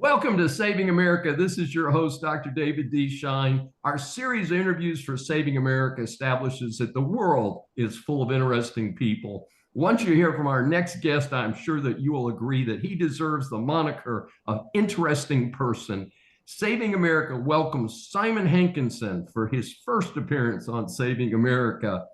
Welcome to Saving America. This is your host, Dr. David D. Schein. Our series of interviews for Saving America establishes that the world is full of interesting people. Once you hear from our next guest, I'm sure that you will agree that he deserves the moniker of interesting person. Saving America welcomes Simon Hankinson for his first appearance on Saving America.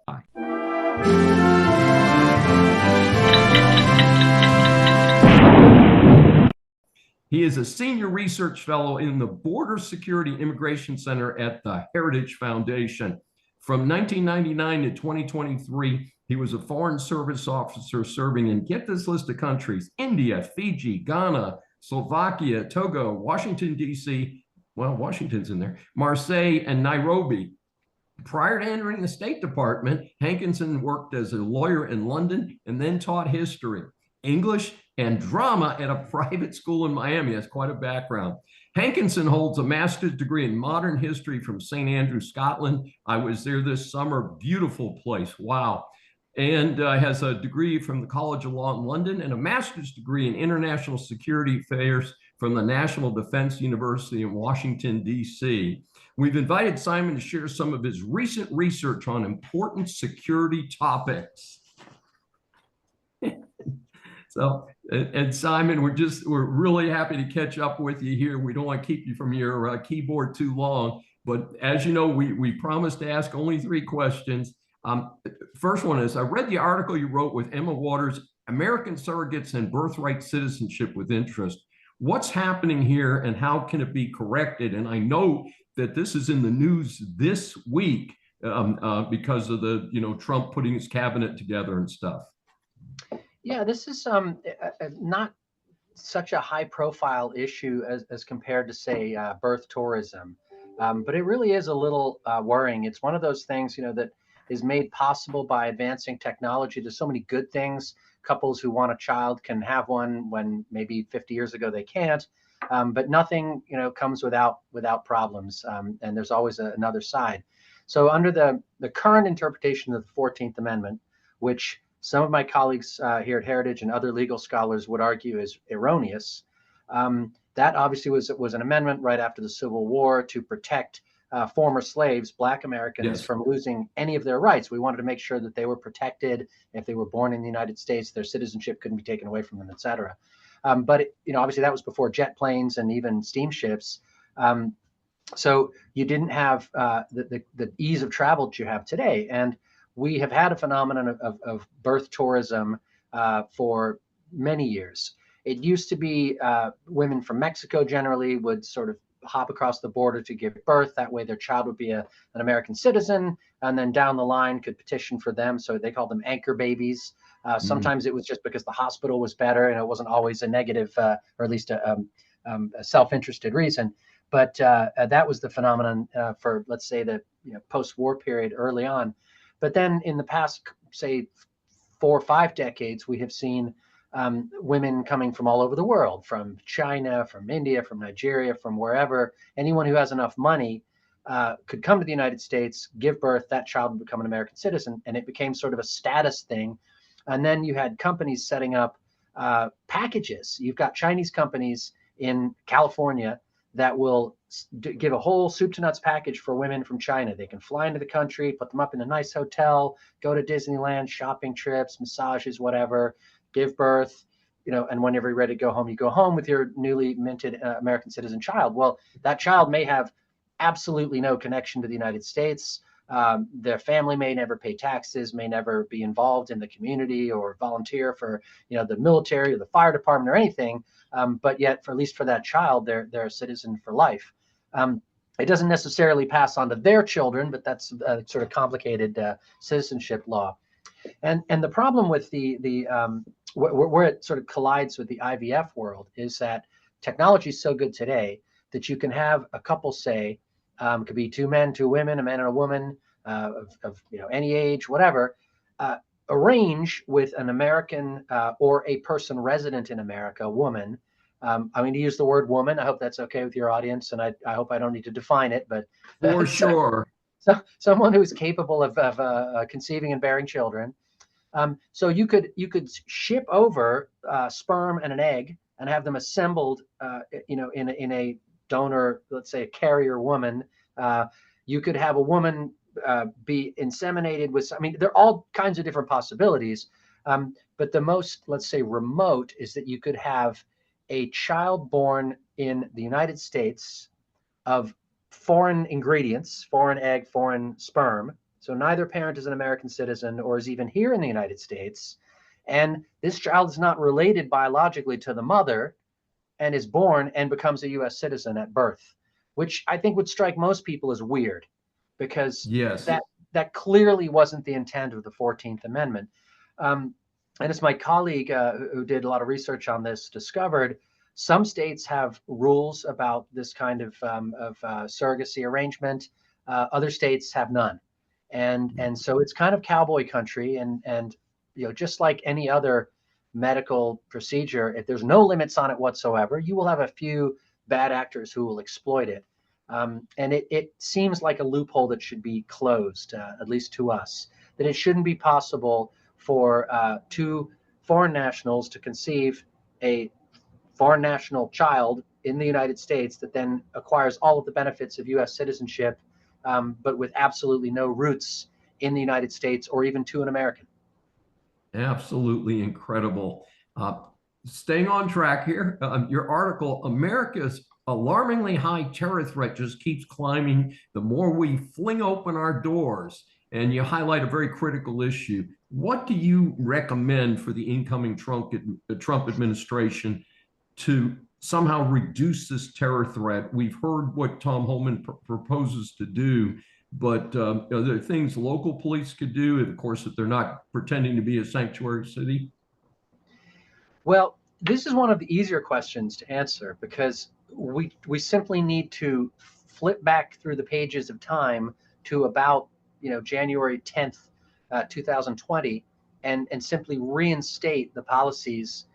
He is a senior research fellow in the Border Security Immigration Center at the Heritage Foundation. From 1999 to 2023, he was a Foreign Service officer serving in, get this list of countries: India, Fiji, Ghana, Slovakia, Togo, Washington, D.C., well, Washington's in there, Marseille, and Nairobi. Prior to entering the State Department, Hankinson worked as a lawyer in London and then taught history, English, and drama at a private school in Miami. That's quite a background. Hankinson holds a master's degree in modern history from St. Andrews, Scotland. I was there this summer. Beautiful place. Wow. And has a degree from the College of Law in London and a master's degree in international security affairs from the National Defense University in Washington, D.C. We've invited Simon to share some of his recent research on important security topics. So, and Simon, we're really happy to catch up with you here. We don't want to keep you from your keyboard too long, but as you know, we promised to ask only 3 questions. First one is, I read the article you wrote with Emma Waters, American Surrogates and Birthright Citizenship with Interest. What's happening here and how can it be corrected? And I know that this is in the news this week because of the, Trump putting his cabinet together and stuff. Yeah, this is not such a high-profile issue as compared to, say, birth tourism, but it really is a little worrying. It's one of those things, that is made possible by advancing technology. There's so many good things. Couples who want a child can have one when maybe 50 years ago they can't, but nothing, comes without problems, and there's always another side. So under the current interpretation of the 14th Amendment, which some of my colleagues here at Heritage and other legal scholars would argue is erroneous. That obviously was an amendment right after the Civil War to protect former slaves, Black Americans, from losing any of their rights. We wanted to make sure that they were protected. If they were born in the United States, their citizenship couldn't be taken away from them, et cetera. But obviously that was before jet planes and even steamships. So you didn't have the ease of travel that you have today. And we have had a phenomenon of birth tourism for many years. It used to be women from Mexico generally would sort of hop across the border to give birth. That way their child would be an American citizen, and then down the line could petition for them. So they called them anchor babies. Sometimes it was just because the hospital was better, and it wasn't always a negative, or at least a self-interested reason. But that was the phenomenon for, let's say, the post-war period early on. But then in the past, say, 4 or 5 decades, we have seen women coming from all over the world, from China, from India, from Nigeria, from wherever. Anyone who has enough money could come to the United States, give birth, that child would become an American citizen, and it became sort of a status thing. And then you had companies setting up packages. You've got Chinese companies in California that will give a whole soup to nuts package for women from China. They can fly into the country, put them up in a nice hotel, go to Disneyland, shopping trips, massages, whatever, give birth, and whenever you're ready to go home, you go home with your newly minted American citizen child. Well, that child may have absolutely no connection to the United States. Their family may never pay taxes, may never be involved in the community or volunteer for, the military or the fire department or anything. But yet, at least for that child, they're a citizen for life. It doesn't necessarily pass on to their children, but that's a sort of complicated citizenship law. And the problem with where it sort of collides with the IVF world is that technology is so good today that you can have a couple, say, it could be 2 men, 2 women, a man and a woman of any age, whatever, arrange with an American or a person resident in America, a woman. I'm going to use the word woman. I hope that's okay with your audience, and I hope I don't need to define it, but for sure. So someone who is capable of conceiving and bearing children. So you could ship over sperm and an egg and have them assembled, in a donor, let's say a carrier woman. You could have a woman be inseminated with. I mean, there are all kinds of different possibilities. But the most, let's say, remote is that you could have a child born in the United States of foreign ingredients, foreign egg, foreign sperm. So neither parent is an American citizen or is even here in the United States. And this child is not related biologically to the mother and is born and becomes a US citizen at birth, which I think would strike most people as weird because Yes. that clearly wasn't the intent of the 14th Amendment. Um, and as my colleague who did a lot of research on this discovered, some states have rules about this kind of surrogacy arrangement. Other states have none, and so it's kind of cowboy country. And just like any other medical procedure, if there's no limits on it whatsoever, you will have a few bad actors who will exploit it. And it seems like a loophole that should be closed, at least to us, that it shouldn't be possible for two foreign nationals to conceive a foreign national child in the United States that then acquires all of the benefits of US citizenship, but with absolutely no roots in the United States or even to an American. Absolutely incredible. Uh, Staying on track here, your article, America's alarmingly high terror threat just keeps climbing the more we fling open our doors. And you highlight a very critical issue. What do you recommend for the incoming Trump administration to somehow reduce this terror threat? We've heard what Tom Homan proposes to do, but are there things local police could do, of course, if they're not pretending to be a sanctuary city? Well, this is one of the easier questions to answer because we simply need to flip back through the pages of time to about January 10th, 2020, and simply reinstate the policies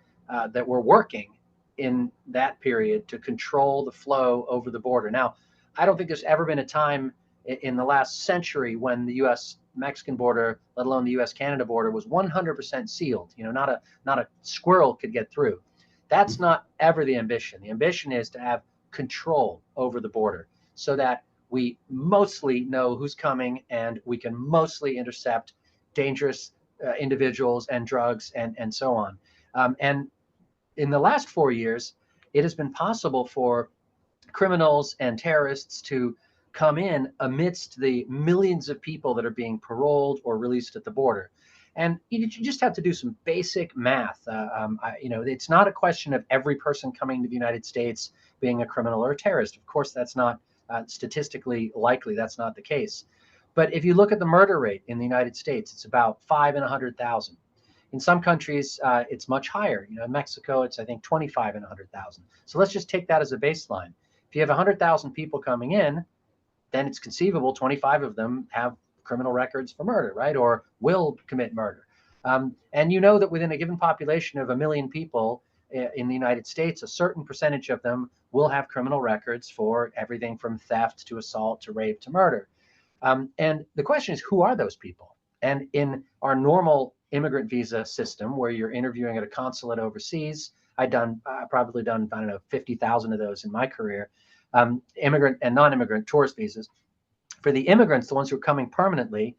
that were working in that period to control the flow over the border. Now, I don't think there's ever been a time in the last century when the U.S. Mexican border, let alone the U.S. Canada border, was 100% sealed. Not a squirrel could get through. That's not ever the ambition. The ambition is to have control over the border so that we mostly know who's coming and we can mostly intercept dangerous individuals and drugs and so on. And in the last 4 years, it has been possible for criminals and terrorists to come in amidst the millions of people that are being paroled or released at the border. And you just have to do some basic math. It's not a question of every person coming to the United States being a criminal or a terrorist. Of course, that's not statistically likely. That's not the case. But if you look at the murder rate in the United States, it's about 5 in 100,000. In some countries, it's much higher. In Mexico, it's I think 25 in 100,000. So let's just take that as a baseline. If you have 100,000 people coming in, then it's conceivable 25 of them have criminal records for murder, right? Or will commit murder. And you know that within a given population of 1 million people in the United States, a certain percentage of them will have criminal records for everything from theft to assault to rape to murder. And the question is, who are those people? And in our normal immigrant visa system, where you're interviewing at a consulate overseas, I've probably done, I don't know, 50,000 of those in my career, immigrant and non-immigrant tourist visas. For the immigrants, the ones who are coming permanently,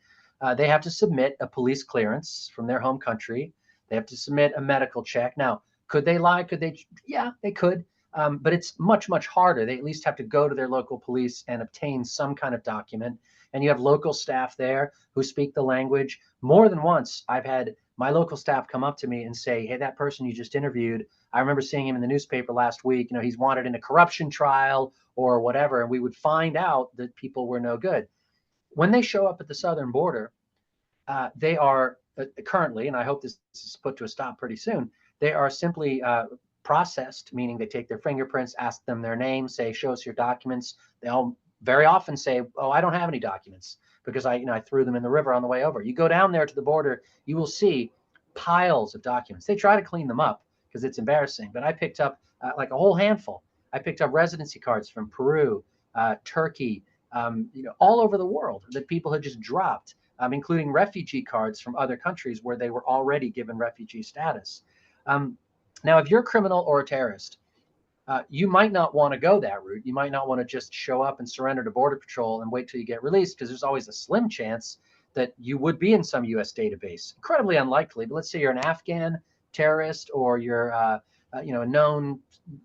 they have to submit a police clearance from their home country. They have to submit a medical check. Now, could they lie? Could they? Yeah, they could. But it's much, much harder. They at least have to go to their local police and obtain some kind of document. And you have local staff there who speak the language. More than once, I've had my local staff come up to me and say, hey, that person you just interviewed, I remember seeing him in the newspaper last week. He's wanted in a corruption trial or whatever. And we would find out that people were no good. When they show up at the southern border, they are currently, and I hope this is put to a stop pretty soon, they are simply processed, meaning they take their fingerprints, ask them their name, say, show us your documents. They all very often say, oh, I don't have any documents because I threw them in the river on the way over. You go down there to the border, you will see piles of documents. They try to clean them up because it's embarrassing, but I picked up like a whole handful. I picked up residency cards from Peru, Turkey, all over the world that people had just dropped, including refugee cards from other countries where they were already given refugee status. Now, if you're a criminal or a terrorist, you might not want to go that route. You might not want to just show up and surrender to Border Patrol and wait till you get released, because there's always a slim chance that you would be in some U.S. database. Incredibly unlikely, but let's say you're an Afghan terrorist, or you're a known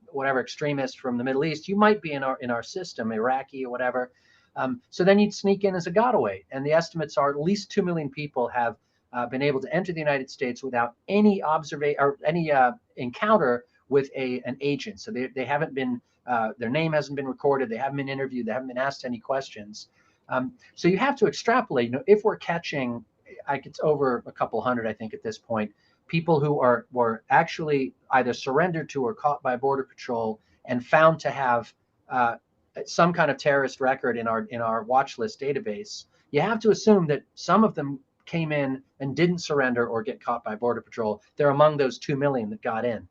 whatever extremist from the Middle East. You might be in our system, Iraqi or whatever. So then you'd sneak in as a gotaway, and the estimates are at least 2 million people have been able to enter the United States without any observation or any encounter with an agent. So they haven't been, their name hasn't been recorded, they haven't been interviewed, they haven't been asked any questions. So you have to extrapolate. If we're catching, it's over a couple hundred, I think, at this point, people who were actually either surrendered to or caught by Border Patrol and found to have some kind of terrorist record in our watch list database, you have to assume that some of them came in and didn't surrender or get caught by Border Patrol. They're among those 2 million that got in.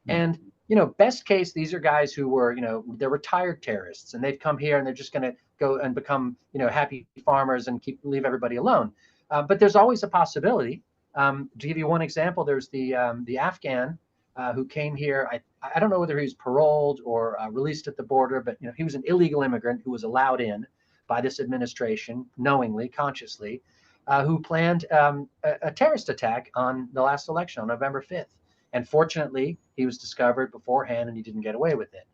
And, best case, these are guys who were, they're retired terrorists, and they've come here and they're just going to go and become, happy farmers and leave everybody alone. But there's always a possibility. To give you one example, there's the Afghan who came here. I don't know whether he was paroled or released at the border, but he was an illegal immigrant who was allowed in by this administration, knowingly, consciously, who planned a terrorist attack on the last election on November 5th. And fortunately, he was discovered beforehand and he didn't get away with it.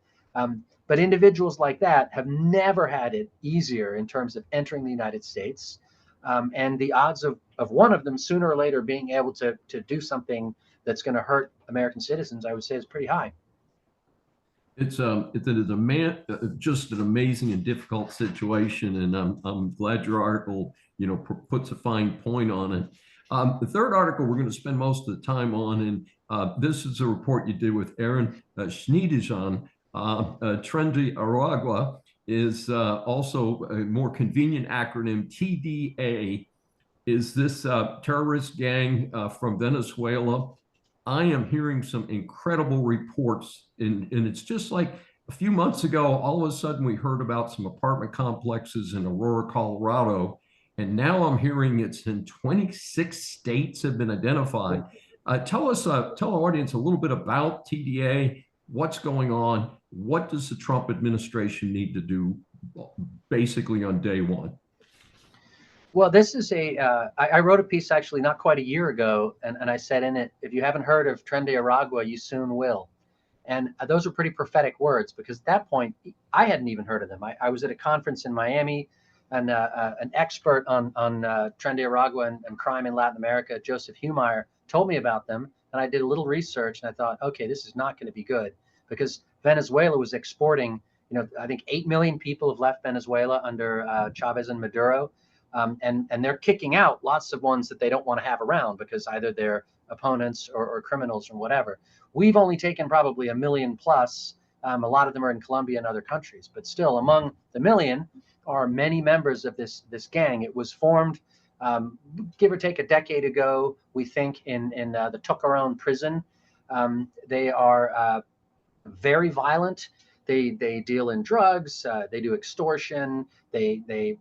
But individuals like that have never had it easier in terms of entering the United States. And the odds of one of them sooner or later being able to do something that's going to hurt American citizens, I would say, is pretty high. It's just an amazing and difficult situation, and I'm glad your article puts a fine point on it. The third article we're going to spend most of the time on, and this is a report you did with Aaron Schneidezon. Trendy Aragua is also a more convenient acronym. TDA is this terrorist gang from Venezuela. I am hearing some incredible reports, and it's just like a few months ago, all of a sudden we heard about some apartment complexes in Aurora, Colorado, and now I'm hearing it's in 26 states have been identified. Tell our audience a little bit about TDA, what's going on, what does the Trump administration need to do basically on day one? Well, this is I wrote a piece actually not quite a year ago, and I said in it, if you haven't heard of Tren de Aragua, you soon will. And those are pretty prophetic words, because at that point, I hadn't even heard of them. I was at a conference in Miami, and an expert on Tren de Aragua and crime in Latin America, Joseph Humeyer, told me about them. And I did a little research, and I thought, okay, this is not going to be good, because Venezuela was exporting, I think 8 million people have left Venezuela under Chavez and Maduro. And they're kicking out lots of ones that they don't want to have around, because either they're opponents or criminals or whatever. We've only taken probably 1 million plus. A lot of them are in Colombia and other countries, but still among the million are many members of this gang. It was formed, give or take, a decade ago, we think, in the Tocaron prison. They are very violent. They deal in drugs. They do extortion. They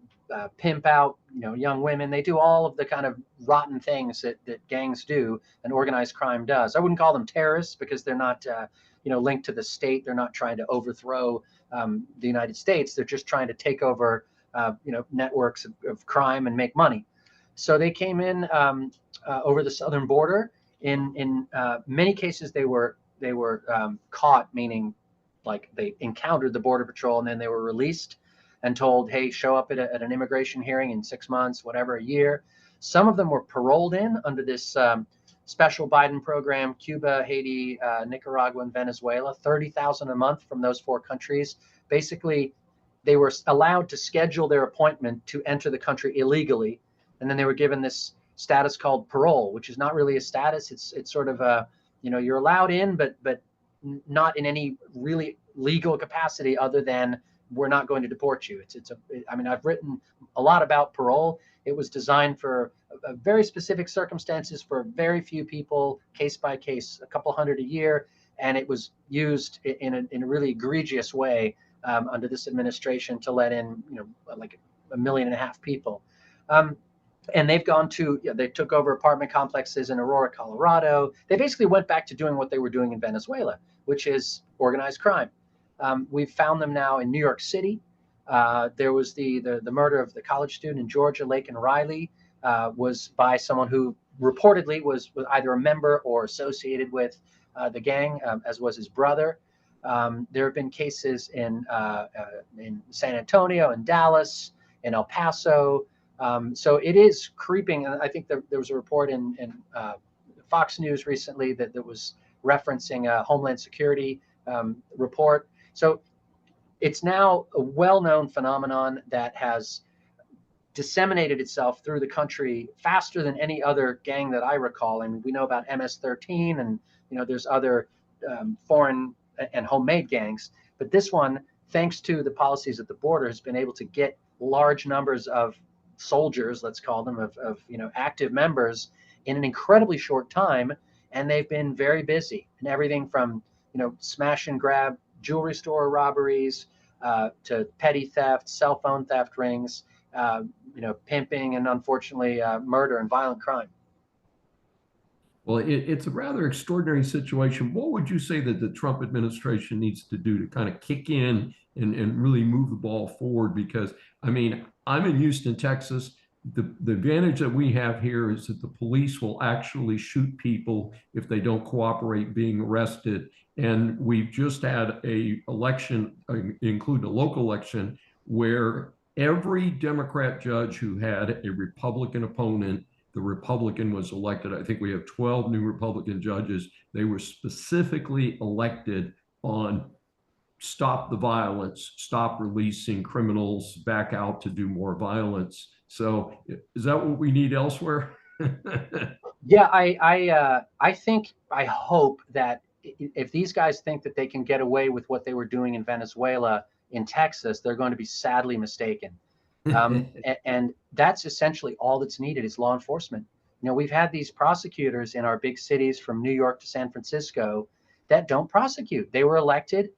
pimp out young women. They do all of the kind of rotten things that gangs do and organized crime does. I wouldn't call them terrorists, because they're not linked to the state. They're not trying to overthrow the United States. They're just trying to take over networks of crime and make money. So they came in over the southern border. In many cases, they were caught, meaning like they encountered the Border Patrol and then they were released and told, hey, show up at an immigration hearing in 6 months, whatever, a year. Some of them were paroled in under this special Biden program: Cuba, Haiti, Nicaragua, and Venezuela, 30,000 a month from those 4 countries. Basically, they were allowed to schedule their appointment to enter the country illegally. And then they were given this status called parole, which is not really a status. It's sort of a, you're allowed in, but not in any really legal capacity other than we're not going to deport you. I mean, I've written a lot about parole. It was designed for very specific circumstances for very few people, case by case, a couple hundred a year. And it was used in a really egregious way under this administration to let in, like 1.5 million people. And they've gone to, they took over apartment complexes in Aurora, Colorado. They basically went back to doing what they were doing in Venezuela, which is organized crime. We've found them now in New York City. There was the murder of the college student in Georgia, Laken Riley, was by someone who reportedly was either a member or associated with the gang, as was his brother. There have been cases in San Antonio, in Dallas, in El Paso. So it is creeping. And I think there was a report in Fox News recently that was referencing a Homeland Security report. So it's now a well-known phenomenon that has disseminated itself through the country faster than any other gang that I recall. And we know about MS-13, and there's other foreign and homemade gangs. But this one, thanks to the policies at the border, has been able to get large numbers of soldiers, let's call them, of active members in an incredibly short time. And they've been very busy, and everything from smash and grab jewelry store robberies to petty theft, cell phone theft rings, pimping, and unfortunately murder and violent crime. Well, it's a rather extraordinary situation. What would you say that the Trump administration needs to do to kind of kick in and really move the ball forward? Because, I mean, I'm in Houston, Texas. The advantage that we have here is that the police will actually shoot people if they don't cooperate being arrested. And we've just had a election, including a local election, where every Democrat judge who had a Republican opponent, the Republican was elected. I think we have 12 new Republican judges. They were specifically elected on stop the violence, stop releasing criminals back out to do more violence. So is that what we need elsewhere? Yeah, I think, I hope that if these guys think that they can get away with what they were doing in Venezuela in Texas, they're going to be sadly mistaken. And that's essentially all that's needed is law enforcement. We've had these prosecutors in our big cities from New York to San Francisco that don't prosecute. They were elected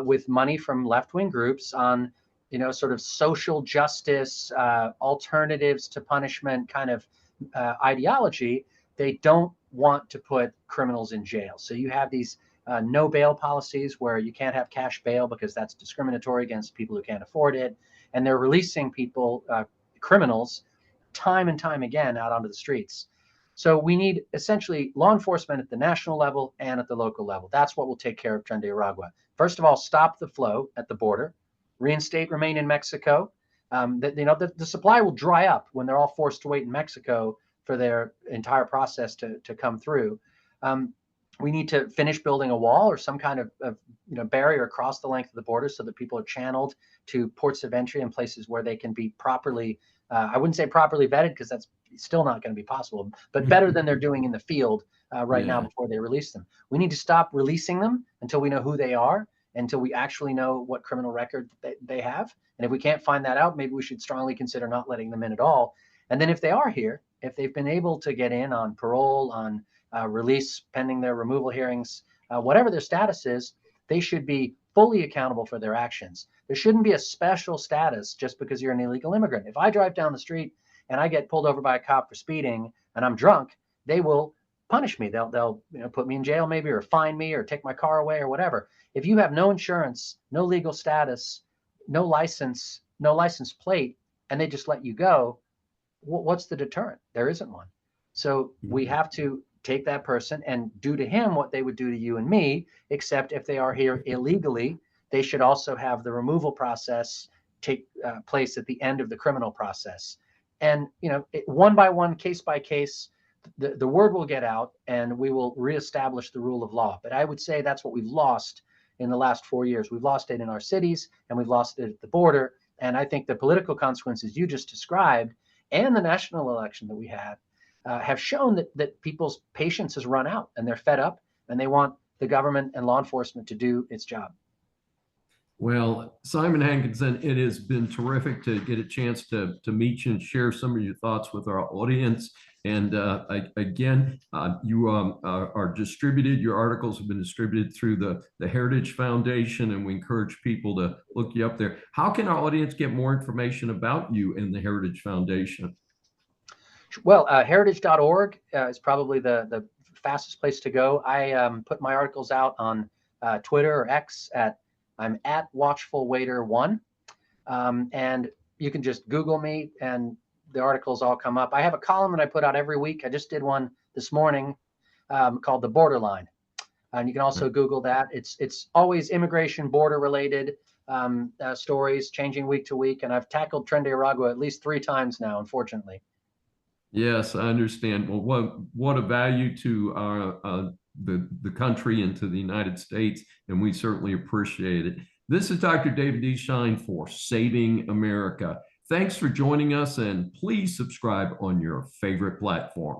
with money from left-wing groups on, sort of social justice, alternatives to punishment kind of ideology. They don't want to put criminals in jail. So you have these no bail policies where you can't have cash bail because that's discriminatory against people who can't afford it. And they're releasing people, criminals, time and time again out onto the streets. So we need essentially law enforcement at the national level and at the local level. That's what will take care of Tren de Aragua. First of all, stop the flow at the border, reinstate remain in Mexico. The supply will dry up when they're all forced to wait in Mexico for their entire process to come through. We need to finish building a wall or some kind of barrier across the length of the border so that people are channeled to ports of entry and places where they can be properly, I wouldn't say properly vetted because that's still not going to be possible, but better than they're doing in the field right now before they release them. We need to stop releasing them until we know who they are, until we actually know what criminal record they have. And if we can't find that out, maybe we should strongly consider not letting them in at all. And then if they are here, if they've been able to get in on parole, on release pending their removal hearings, whatever their status is, they should be fully accountable for their actions. There shouldn't be a special status just because you're an illegal immigrant. If I drive down the street and I get pulled over by a cop for speeding and I'm drunk, they will punish me. They'll put me in jail maybe, or fine me, or take my car away, or whatever. If you have no insurance, no legal status, no license plate, and they just let you go, what's the deterrent? There isn't one. So we have to take that person and do to him what they would do to you and me, except if they are here illegally, they should also have the removal process take place at the end of the criminal process. And, one by one, case by case, the word will get out and we will reestablish the rule of law. But I would say that's what we've lost in the last 4 years. We've lost it in our cities and we've lost it at the border. And I think the political consequences you just described and the national election that we had have shown that people's patience has run out and they're fed up and they want the government and law enforcement to do its job. Well, Simon Hankinson, it has been terrific to get a chance to meet you and share some of your thoughts with our audience. And again, you are distributed. Your articles have been distributed through the Heritage Foundation, and we encourage people to look you up there. How can our audience get more information about you and the Heritage Foundation? Well, heritage.org is probably the fastest place to go. I put my articles out on Twitter or X I'm at watchfulwaiter1. And you can just Google me and the articles all come up. I have a column that I put out every week. I just did one this morning called The Borderline. And you can also Google that. It's always immigration, border related stories, changing week to week. And I've tackled Tren de Aragua at least 3 times now, unfortunately. Yes, I understand. Well, what a value to our the country and to the United States, and we certainly appreciate it. This is Dr. David D. Schein for Saving America. Thanks for joining us, and please subscribe on your favorite platform.